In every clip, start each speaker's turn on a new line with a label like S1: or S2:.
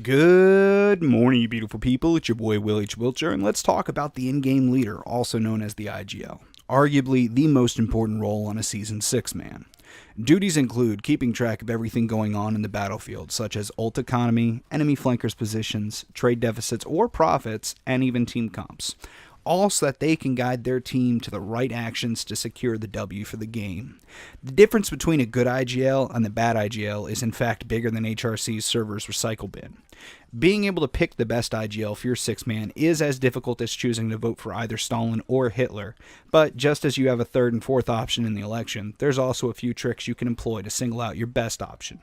S1: Good morning, you beautiful people. It's your boy, willhwiltjr, and let's talk about the in-game leader, also known as the IGL. Arguably the most important role on a Season 6 man. Duties include keeping track of everything going on in the battlefield, such as ult economy, enemy flankers positions, trade deficits or profits, and even team comps. All so that they can guide their team to the right actions to secure the W for the game. The difference between a good IGL and the bad IGL is in fact bigger than HRC's server's recycle bin. Being able to pick the best IGL for your 6-man is as difficult as choosing to vote for either Stalin or Hitler, but just as you have a third and fourth option in the election, there's also a few tricks you can employ to single out your best option.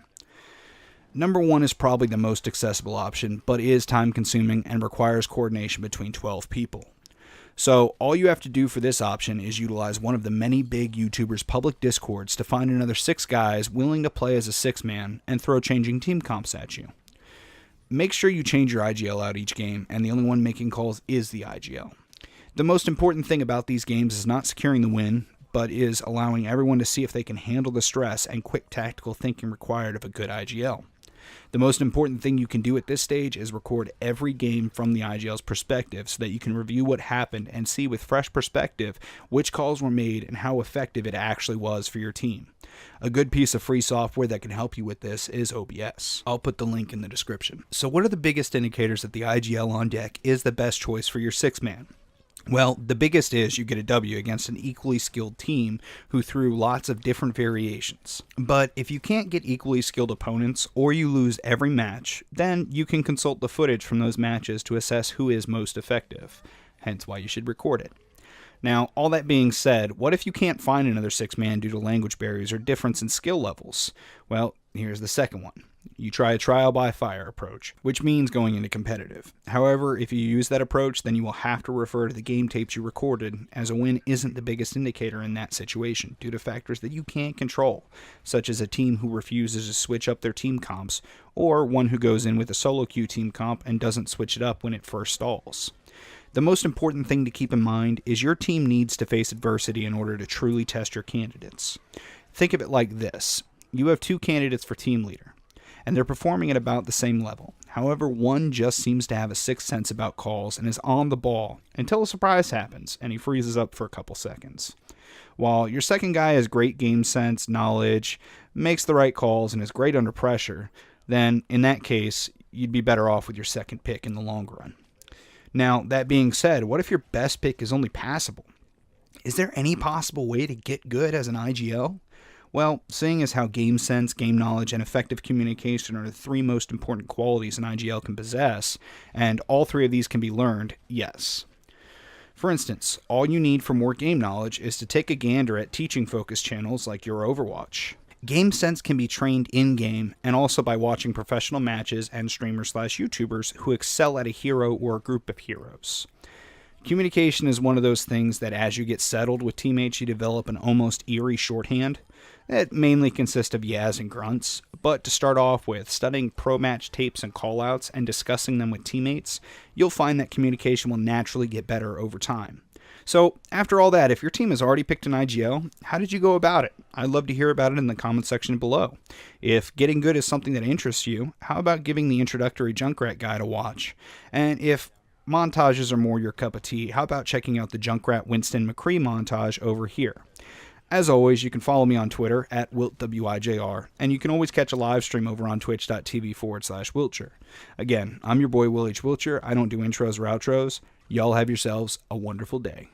S1: Number 1 is probably the most accessible option, but is time consuming and requires coordination between 12 people. So all you have to do for this option is utilize one of the many big YouTubers' public discords to find another 6 guys willing to play as a 6-man and throw changing team comps at you. Make sure you change your IGL out each game, and the only one making calls is the IGL. The most important thing about these games is not securing the win, but is allowing everyone to see if they can handle the stress and quick tactical thinking required of a good IGL. The most important thing you can do at this stage is record every game from the IGL's perspective so that you can review what happened and see with fresh perspective which calls were made and how effective it actually was for your team. A good piece of free software that can help you with this is OBS. I'll put the link in the description. So what are the biggest indicators that the IGL on deck is the best choice for your 6-man? Well, the biggest is you get a W against an equally skilled team who threw lots of different variations. But if you can't get equally skilled opponents or you lose every match, then you can consult the footage from those matches to assess who is most effective, hence why you should record it. Now, all that being said, what if you can't find another 6-man due to language barriers or difference in skill levels? Well, here's the second one. You try a trial by fire approach, which means going into competitive. However, if you use that approach, then you will have to refer to the game tapes you recorded, as a win isn't the biggest indicator in that situation due to factors that you can't control, such as a team who refuses to switch up their team comps, or one who goes in with a solo queue team comp and doesn't switch it up when it first stalls. The most important thing to keep in mind is your team needs to face adversity in order to truly test your candidates. Think of it like this. You have 2 candidates for team leader, and they're performing at about the same level. However, one just seems to have a sixth sense about calls and is on the ball until a surprise happens and he freezes up for a couple seconds. While your second guy has great game sense, knowledge, makes the right calls, and is great under pressure, then in that case, you'd be better off with your second pick in the long run. Now, that being said, what if your best pick is only passable? Is there any possible way to get good as an IGL? Well, seeing as how game sense, game knowledge, and effective communication are the 3 most important qualities an IGL can possess, and all 3 of these can be learned, yes. For instance, all you need for more game knowledge is to take a gander at teaching focus channels like your Overwatch. Game sense can be trained in-game and also by watching professional matches and streamers/YouTubers who excel at a hero or a group of heroes. Communication is one of those things that as you get settled with teammates, you develop an almost eerie shorthand. It mainly consists of yas and grunts, but to start off with, studying pro-match tapes and callouts and discussing them with teammates, you'll find that communication will naturally get better over time. So, after all that, if your team has already picked an IGL, how did you go about it? I'd love to hear about it in the comment section below. If getting good is something that interests you, how about giving the introductory Junkrat guide a watch? And if montages are more your cup of tea, how about checking out the Junkrat Winston McCree montage over here? As always, you can follow me on Twitter at willhwiltjr, and you can always catch a live stream over on twitch.tv/willtjr. Again, I'm your boy willhwiltjr. I don't do intros or outros. Y'all have yourselves a wonderful day.